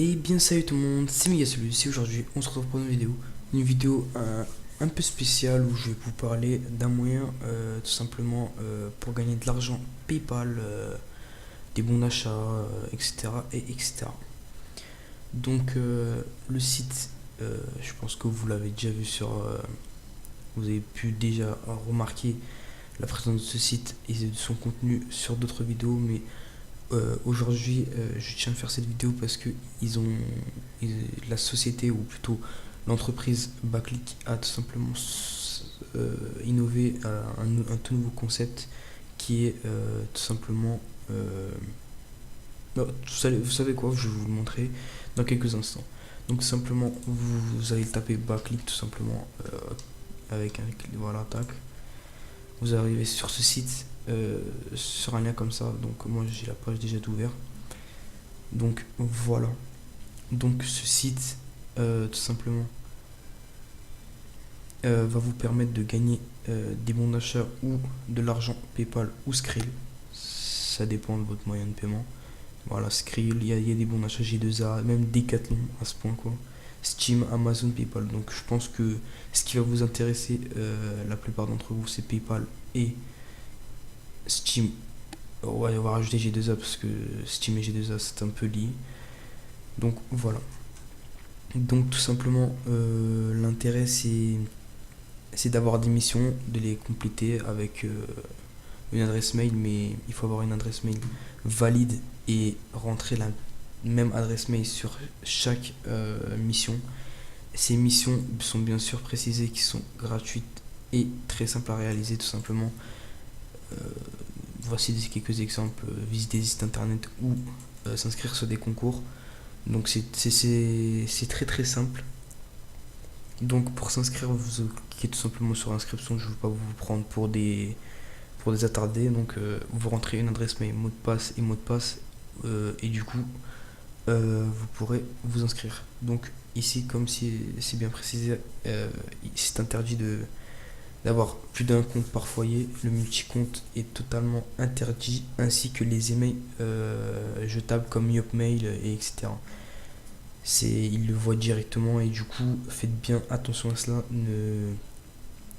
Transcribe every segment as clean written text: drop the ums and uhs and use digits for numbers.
Et bien salut tout le monde, c'est Megasolus et aujourd'hui on se retrouve pour une vidéo un peu spéciale où je vais vous parler d'un moyen tout simplement pour gagner de l'argent PayPal, des bons d'achat, etc. et etc. Donc le site, je pense que vous l'avez déjà vu vous avez pu déjà remarquer la présence de ce site et de son contenu sur d'autres vidéos, mais aujourd'hui, je tiens à faire cette vidéo parce que la société, ou plutôt l'entreprise Backlick, a tout simplement innové un tout nouveau concept qui est tout simplement. Non, vous savez quoi, je vais vous le montrer dans quelques instants. Donc simplement, vous allez taper Backlick tout simplement avec un clic, voilà, tac. Vous arrivez sur ce site, sur un lien comme ça. Donc moi j'ai la page déjà ouverte. Donc voilà. Donc ce site, tout simplement, va vous permettre de gagner des bons d'achat ou de l'argent PayPal ou Skrill. Ça dépend de votre moyen de paiement. Voilà, Skrill, il y a des bons d'achat G2A, même Decathlon à ce point quoi. Steam, Amazon, PayPal. Donc je pense que ce qui va vous intéresser, la plupart d'entre vous, c'est PayPal et Steam. Ouais, on va rajouter G2A parce que Steam et G2A c'est un peu lié. Donc voilà. Donc tout simplement, l'intérêt c'est d'avoir des missions, de les compléter avec une adresse mail, mais il faut avoir une adresse mail valide et rentrer la même adresse mail sur chaque mission. Ces missions sont bien sûr précisées, qui sont gratuites et très simples à réaliser tout simplement. Euh, Voici quelques exemples: visiter des sites internet ou s'inscrire sur des concours. Donc c'est très très simple. Donc pour s'inscrire, vous cliquez tout simplement sur inscription. Je ne veux pas vous prendre pour des attardés. Donc vous rentrez une adresse mail, mot de passe et mot de passe, et du coup vous pourrez vous inscrire. Donc ici, comme si c'est bien précisé, c'est interdit d'avoir plus d'un compte par foyer. Le multi-compte est totalement interdit, ainsi que les emails jetables comme Yopmail, et etc. Ils le voient directement et du coup, faites bien attention à cela.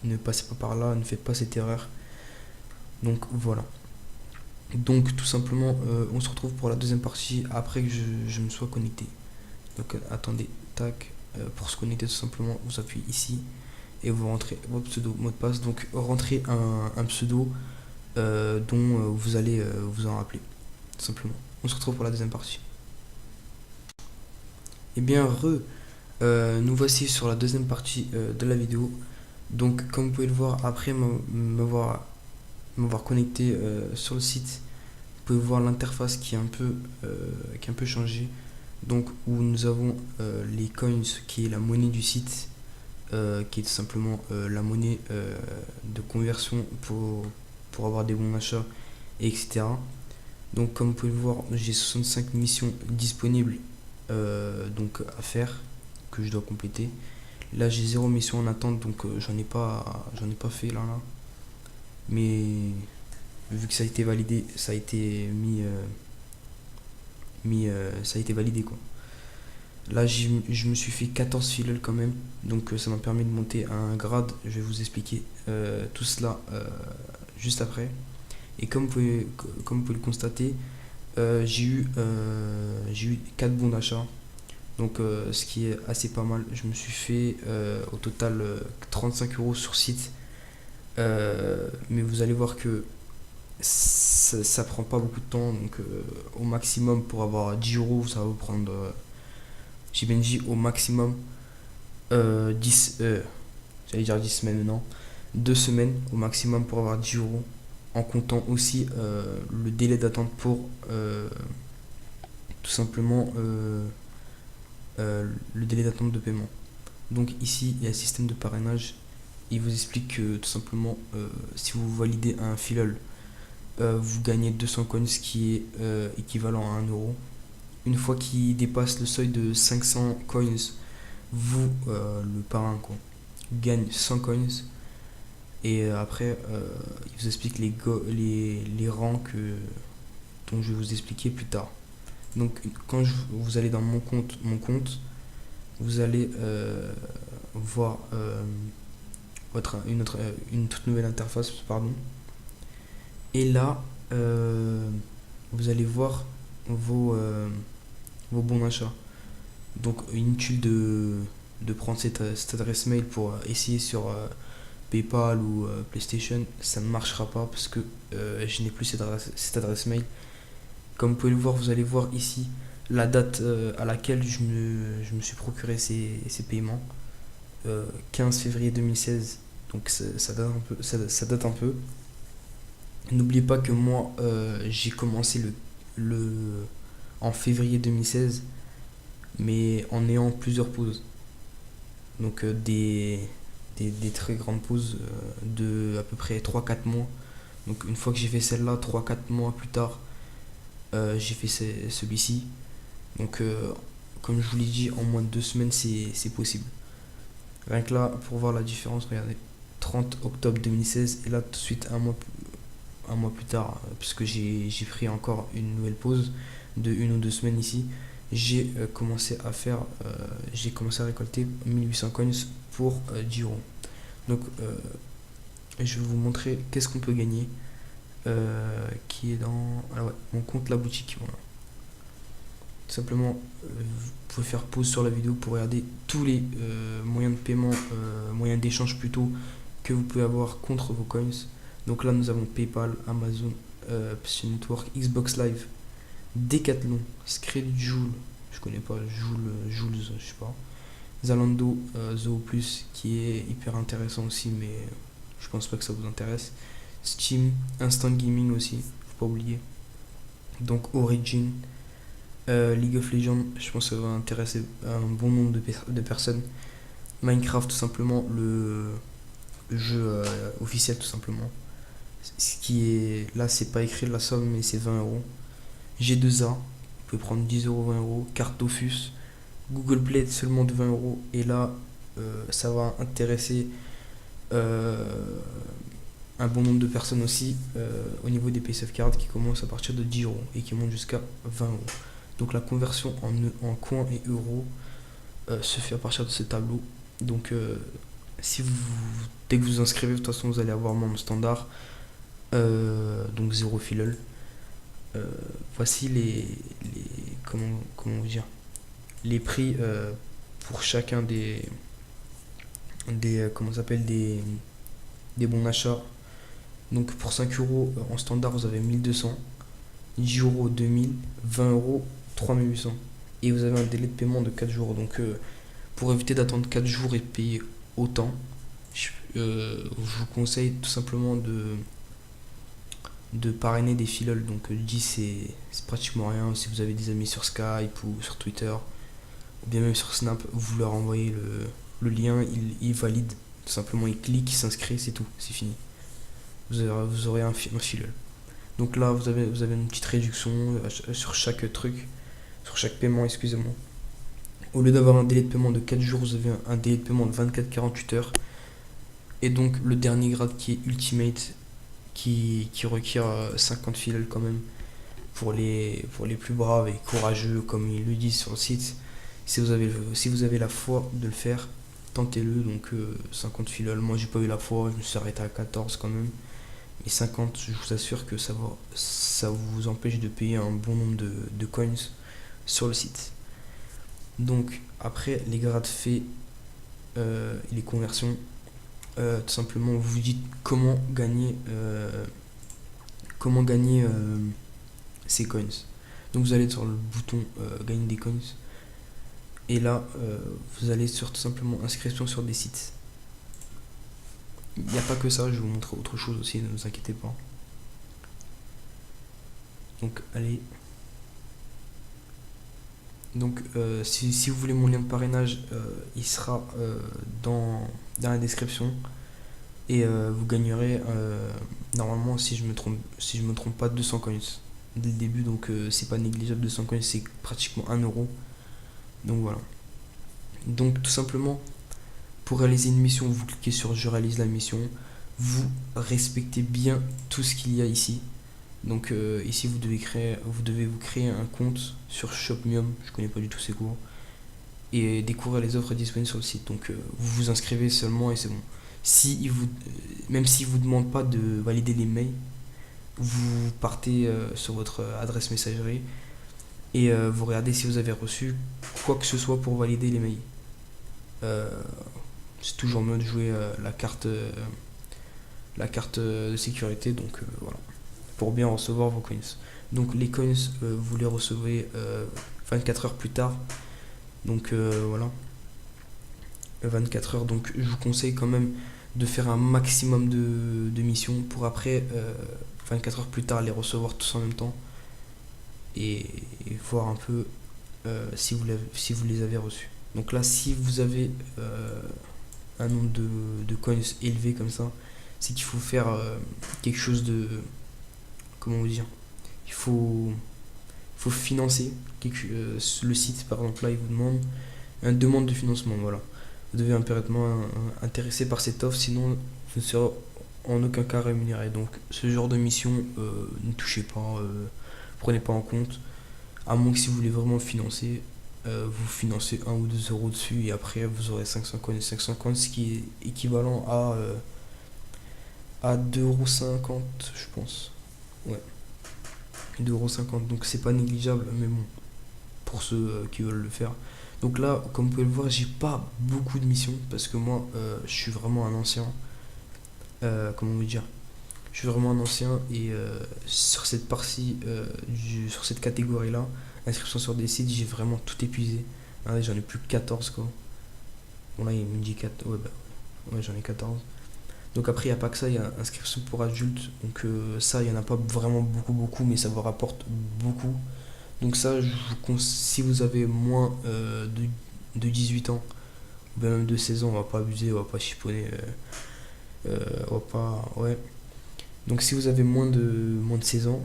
Ne passez pas par là, ne faites pas cette erreur. Donc voilà. Donc tout simplement, on se retrouve pour la deuxième partie après que je me sois connecté. Donc attendez, tac. Pour se connecter tout simplement, vous appuyez ici et vous rentrez votre pseudo, mot de passe. Donc rentrez un pseudo dont vous allez vous en rappeler, tout simplement. On se retrouve pour la deuxième partie. Et bien nous voici sur la deuxième partie de la vidéo. Donc comme vous pouvez le voir, après m'avoir connecté sur le site, vous pouvez voir l'interface qui est un peu changée. Donc où nous avons les coins, qui est la monnaie du site, qui est tout simplement la monnaie de conversion pour avoir des bons achats, etc. Donc comme vous pouvez le voir, j'ai 65 missions disponibles donc à faire, que je dois compléter. Là j'ai 0 mission en attente, donc j'en ai pas fait là. Mais vu que ça a été validé, ça a été ça a été validé quoi. Là je me suis fait 14 filles quand même, donc ça m'a permis de monter à un grade. Je vais vous expliquer tout cela juste après. Et comme vous pouvez le constater, j'ai eu 4 bons d'achat. Donc ce qui est assez pas mal. Je me suis fait au total 35 € sur site. Mais vous allez voir que ça prend pas beaucoup de temps. Donc au maximum, pour avoir 10 €, ça va vous prendre, j'ai bien dit au maximum, 10, j'allais dire 10 semaines, non, 2 semaines au maximum pour avoir 10 €, en comptant aussi le délai d'attente pour tout simplement le délai d'attente de paiement. Donc ici, il y a un système de parrainage. Il vous explique que tout simplement, si vous validez un filleul, vous gagnez 200 coins, ce qui est équivalent à 1 €. Une fois qu'il dépasse le seuil de 500 coins, le parrain quoi, gagne 100 coins. Et après, il vous explique les rangs dont je vais vous expliquer plus tard. Donc quand vous allez dans mon compte, vous allez voir une toute nouvelle interface, pardon. Et là, vous allez voir vos bons d'achat. Donc inutile de prendre cette adresse mail pour essayer sur PayPal ou PlayStation, ça ne marchera pas parce que je n'ai plus cette adresse mail. Comme vous pouvez le voir, vous allez voir ici la date à laquelle je me suis procuré ces paiements. 15 février 2016, donc ça date un peu. N'oubliez pas que moi, j'ai commencé en février 2016, mais en ayant plusieurs pauses. Donc des très grandes pauses de à peu près 3 4 mois. Donc une fois que j'ai fait celle-là, 3 4 mois plus tard, j'ai fait celui-ci. Donc comme je vous l'ai dit, en moins de 2 semaines, c'est possible. Rien que là, pour voir la différence, regardez. 30 octobre 2016 et là tout de suite un mois plus tard, puisque j'ai pris encore une nouvelle pause de 1 ou 2 semaines ici, j'ai commencé à récolter 1800 coins pour 10 euros. Donc je vais vous montrer qu'est-ce qu'on peut gagner, qui est dans mon compte la boutique. Voilà. Tout simplement, vous pouvez faire pause sur la vidéo pour regarder tous les moyens de paiement, moyens d'échange plutôt, que vous pouvez avoir contre vos coins. Donc là, nous avons PayPal, Amazon, PlayStation Network, Xbox Live, Decathlon, Skrill, Joule, je connais pas, Joules, je sais pas. Zalando, Zoo Plus, qui est hyper intéressant aussi, mais je pense pas que ça vous intéresse. Steam, Instant Gaming aussi, faut pas oublier. Donc Origin, League of Legends, je pense que ça va intéresser un bon nombre de personnes. Minecraft, tout simplement, le jeu officiel, tout simplement. Ce qui est là, c'est pas écrit la somme, mais c'est 20 euros. G2A, vous pouvez prendre 10 euros, 20 euros. Carte Dofus, Google Play seulement de 20 euros. Et là, ça va intéresser un bon nombre de personnes aussi au niveau des PaySafe Cards qui commencent à partir de 10 euros et qui montent jusqu'à 20 euros. Donc la conversion en coins et euros se fait à partir de ce tableau. Donc dès que vous vous inscrivez, de toute façon vous allez avoir membre standard, donc 0 filleul. Voici comment vous dire, les prix pour chacun des comment ça s'appelle, des bons d'achat. Donc pour 5 euros en standard, vous avez 1200, 10 euros 2000, 20 euros 3800. Et vous avez un délai de paiement de 4 jours. Donc pour éviter d'attendre 4 jours et de payer autant, je vous conseille tout simplement de parrainer des filioles. Donc 10 c'est pratiquement rien. Si vous avez des amis sur Skype ou sur Twitter, ou bien même sur Snap, vous leur envoyez le lien, ils valident. Tout simplement, ils cliquent, ils s'inscrivent, c'est tout, c'est fini. Vous aurez un filleul. Donc là, vous avez une petite réduction sur chaque truc, sur chaque paiement, excusez-moi. Au lieu d'avoir un délai de paiement de 4 jours, vous avez un délai de paiement de 24-48 heures. Et donc le dernier grade qui est Ultimate, qui requiert 50 filleuls quand même, pour les plus braves et courageux, comme ils le disent sur le site. Si vous avez la foi de le faire, tentez-le. Donc 50 filleuls, moi j'ai pas eu la foi, je me suis arrêté à 14 quand même. Et 50, je vous assure que ça vous empêche de payer un bon nombre de coins sur le site. Donc après les grades faits et les conversions, tout simplement vous vous dites comment gagner ces coins. Donc vous allez sur le bouton gagner des coins et là vous allez sur tout simplement inscription sur des sites. Il n'y a pas que ça, je vais vous montrer autre chose aussi, ne vous inquiétez pas. Donc allez. Donc si vous voulez mon lien de parrainage, il sera dans la description. Et vous gagnerez normalement, si je me trompe pas, 200 coins dès le début. Donc c'est pas négligeable, 200 coins c'est pratiquement 1 euro. Donc voilà. Donc tout simplement, pour réaliser une mission, vous cliquez sur je réalise la mission, vous respectez bien tout ce qu'il y a ici. Donc ici vous devez vous créer un compte sur Shopmium, je connais pas du tout c'est quoi, et découvrir les offres disponibles sur le site. Donc vous vous inscrivez seulement et c'est bon. Même s'il vous demande pas de valider les mails, vous partez sur votre adresse messagerie et vous regardez si vous avez reçu quoi que ce soit pour valider les mails. Euh, c'est toujours mieux de jouer la carte de sécurité, donc voilà, pour bien recevoir vos coins. Donc les coins, vous les recevez 24 heures plus tard. Donc voilà, 24 heures. Donc je vous conseille quand même de faire un maximum de missions pour après 24 heures plus tard les recevoir tous en même temps et voir un peu si vous les avez reçus. Donc là, si vous avez un nombre de coins élevé comme ça, c'est qu'il faut faire quelque chose de... Comment vous dire? Il faut financer le site, par exemple là, il vous demande une demande de financement, voilà. Vous devez impérativement intéresser par cette offre, sinon vous ne serez en aucun cas rémunéré. Donc ce genre de mission, ne touchez pas, prenez pas en compte, à moins que si vous voulez vraiment financer, vous financez 1 ou 2 euros dessus et après vous aurez 500 coins. 500 coins, ce qui est équivalent à 2,50 € je pense. Ouais, 2,50 €. Donc c'est pas négligeable, mais bon, pour ceux qui veulent le faire. Donc là, comme vous pouvez le voir, j'ai pas beaucoup de missions parce que moi, je suis vraiment un ancien. Comment vous dire? Je suis vraiment un ancien et sur cette partie, sur cette catégorie-là, inscription sur des sites, j'ai vraiment tout épuisé. Ah, j'en ai plus que 14 quoi. Bon là, il me dit 4. Ouais, bah, ouais, j'en ai 14. Donc après, il n'y a pas que ça, il y a inscription pour adultes. Donc ça, il n'y en a pas vraiment beaucoup, mais ça vous rapporte beaucoup. Donc ça, si vous avez moins de 18 ans, ou bien même de 16 ans, on va pas abuser, on va pas chipponner, on va pas... Ouais. Donc si vous avez moins de 16 ans,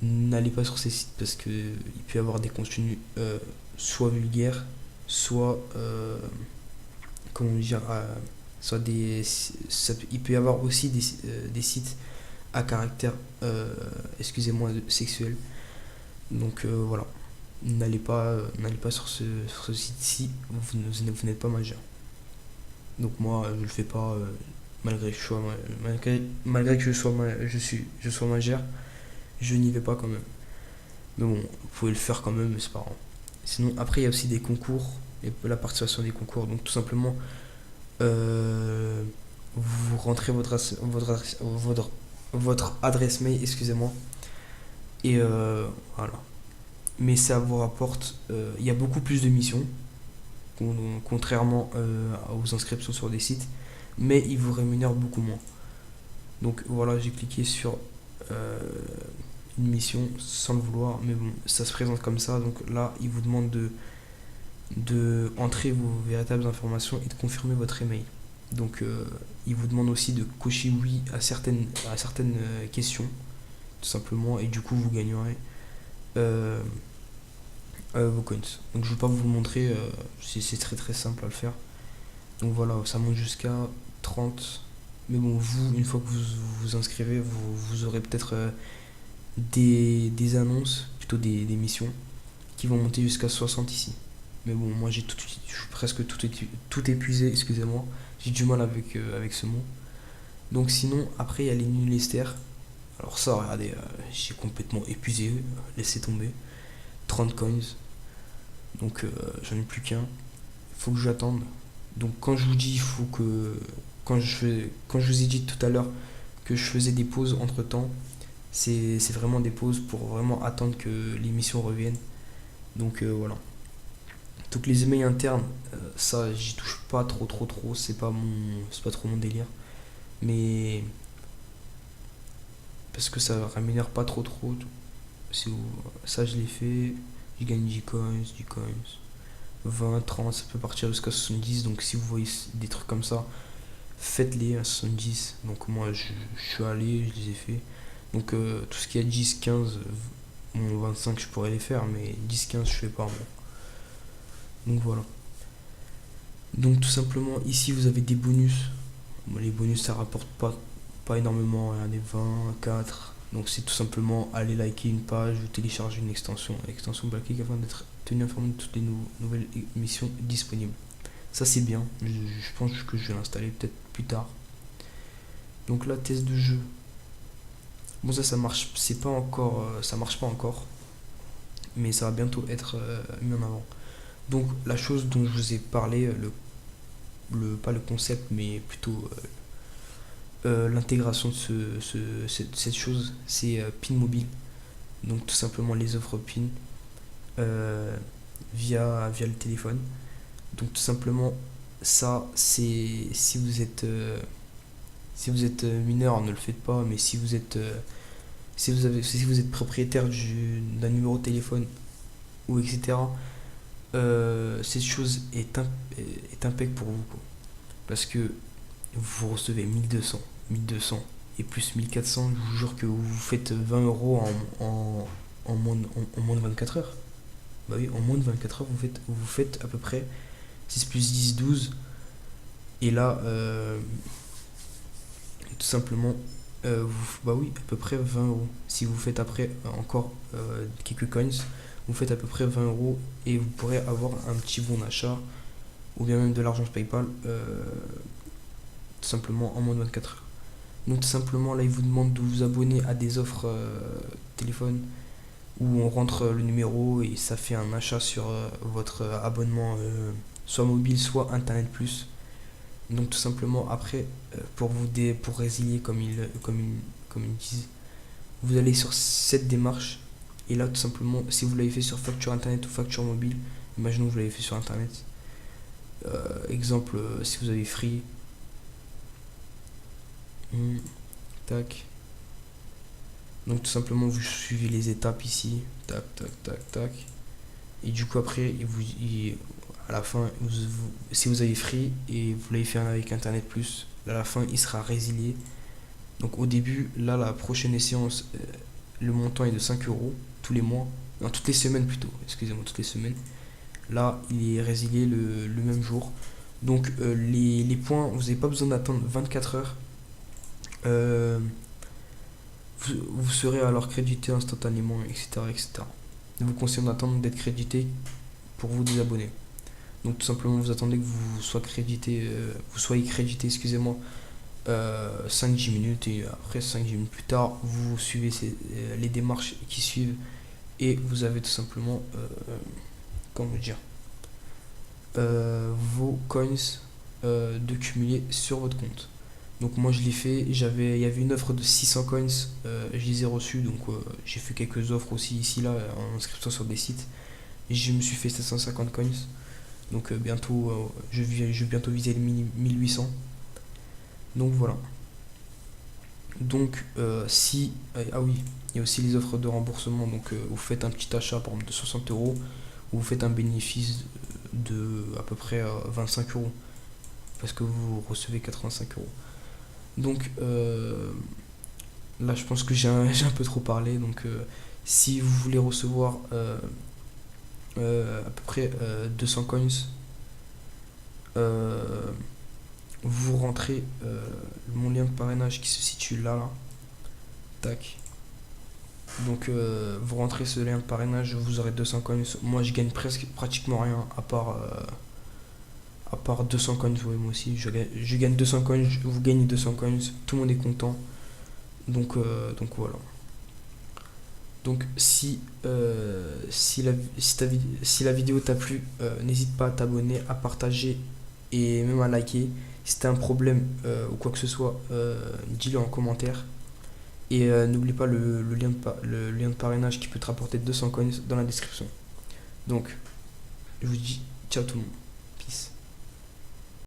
n'allez pas sur ces sites parce que il peut y avoir des contenus soit vulgaires, soit... comment dire soit il peut y avoir aussi des sites à caractère, excusez-moi, sexuel. Donc voilà, n'allez pas sur ce site-ci, vous n'êtes pas majeur. Donc moi, je le fais pas, malgré que je sois majeur, je n'y vais pas quand même. Mais bon, vous pouvez le faire quand même, mais c'est pas grave. Sinon, après, il y a aussi des concours, et la participation des concours. Donc tout simplement, vous rentrez votre adresse mail, excusez-moi, et voilà. Mais ça vous rapporte, il y a beaucoup plus de missions, contrairement aux inscriptions sur des sites, mais ils vous rémunèrent beaucoup moins. Donc voilà, j'ai cliqué sur une mission sans le vouloir, mais bon, ça se présente comme ça. Donc là, il vous demande de entrer vos véritables informations et de confirmer votre email. Donc il vous demande aussi de cocher oui à certaines questions, tout simplement, et du coup vous gagnerez euh, vos coins. Donc je ne vais pas vous le montrer, c'est très très simple à le faire. Donc voilà, ça monte jusqu'à 30. Mais bon, vous, une fois que vous vous inscrivez, vous aurez peut-être des annonces, plutôt des missions, qui vont monter jusqu'à 60 ici. Mais bon, moi je suis presque tout épuisé, excusez-moi. J'ai du mal avec ce mot. Donc sinon, après il y a les newsletters. Alors ça, regardez, j'ai complètement épuisé, laissez tomber. 30 coins, donc j'en ai plus qu'un. Il faut que j'attende. Donc quand je vous dis, il faut que... Quand je vous ai dit tout à l'heure que je faisais des pauses entre temps, c'est vraiment des pauses pour vraiment attendre que l'émission revienne. Donc voilà. Donc les emails internes, ça j'y touche pas trop, c'est pas trop mon délire. Mais parce que ça rémunère pas trop. Ça je l'ai fait, je gagne 10 coins, 20, 30, ça peut partir jusqu'à 70. Donc si vous voyez des trucs comme ça, faites-les à 70. Donc moi je suis allé, je les ai fait. Donc tout ce qui est 10, 15, 25 je pourrais les faire, mais 10, 15 je fais pas moi. Donc voilà. Donc tout simplement ici vous avez des bonus. Bon, les bonus ça rapporte pas énormément, regardez 20, 4, Donc c'est tout simplement aller liker une page ou télécharger une extension Blacklick afin d'être tenu informé de toutes les nouvelles émissions disponibles. Ça c'est bien, je pense que je vais l'installer peut-être plus tard. Donc là, test de jeu. Bon, ça marche, c'est pas encore, ça marche pas encore, mais ça va bientôt être mis en avant. Donc la chose dont je vous ai parlé, pas le concept, mais plutôt l'intégration de cette chose, c'est PIN mobile. Donc tout simplement les offres PIN via le téléphone. Donc tout simplement ça, c'est si vous êtes mineur, ne le faites pas, mais si vous êtes si vous êtes propriétaire d'un numéro de téléphone ou etc. Cette chose est impec pour vous, quoi. Parce que vous recevez 1200 et plus 1400, je vous jure que vous faites 20 euros en moins de 24 heures. Bah oui, en moins de 24 heures, vous faites à peu près 6 plus 10, 12. Et là, tout simplement, bah oui, à peu près 20 euros. Si vous faites après encore quelques coins, vous faites à peu près 20 euros et vous pourrez avoir un petit bon d'achat ou bien même de l'argent PayPal tout simplement en moins de 24 heures. Donc tout simplement là il vous demande de vous abonner à des offres téléphone où on rentre le numéro et ça fait un achat sur votre abonnement soit mobile soit internet plus. Donc tout simplement après pour résilier comme ils disent, vous allez sur cette démarche et là tout simplement si vous l'avez fait sur facture internet ou facture mobile, imaginons que vous l'avez fait sur internet, exemple si vous avez Free, tac, donc tout simplement vous suivez les étapes ici, tac tac tac tac, et du coup après à la fin si vous avez Free et vous l'avez fait avec internet plus, à la fin il sera résilié. Donc au début là la prochaine échéance, le montant est de 5 euros tous les mois, non toutes les semaines plutôt, excusez-moi, toutes les semaines. Là il est résilié le même jour. Donc les points, vous n'avez pas besoin d'attendre 24 heures. Vous serez alors crédité instantanément, etc., etc. Il vous conseille d'attendre d'être crédité pour vous désabonner. Donc tout simplement vous attendez que vous soyez crédité, excusez-moi, 5-10 minutes et après 5-10 minutes plus tard vous suivez les démarches qui suivent et vous avez tout simplement comment dire vos coins de cumuler sur votre compte. Donc moi je l'ai fait, il y avait une offre de 600 coins, je les ai reçus, donc j'ai fait quelques offres aussi ici là en inscription sur des sites et je me suis fait 750 coins. Donc bientôt je vais bientôt viser les 1800. Donc voilà. Donc ah oui, il y a aussi les offres de remboursement. Donc vous faites un petit achat par exemple de 60 euros, vous faites un bénéfice de à peu près 25 euros parce que vous recevez 85 euros. Donc là je pense que j'ai un peu trop parlé. Donc si vous voulez recevoir à peu près 200 coins, vous rentrez mon lien de parrainage qui se situe là. Tac. Donc vous rentrez ce lien de parrainage, vous aurez 200 coins. Moi je gagne pratiquement rien à part 200 coins. Ouais, moi aussi je gagne 200 coins, vous gagnez 200 coins, tout le monde est content. Donc voilà. Donc si la vidéo t'a plu, n'hésite pas à t'abonner, à partager et même à liker. Si t'as un problème ou quoi que ce soit, dis-le en commentaire. Et n'oublie pas le lien de parrainage qui peut te rapporter 200 coins dans la description. Donc, je vous dis ciao tout le monde. Peace.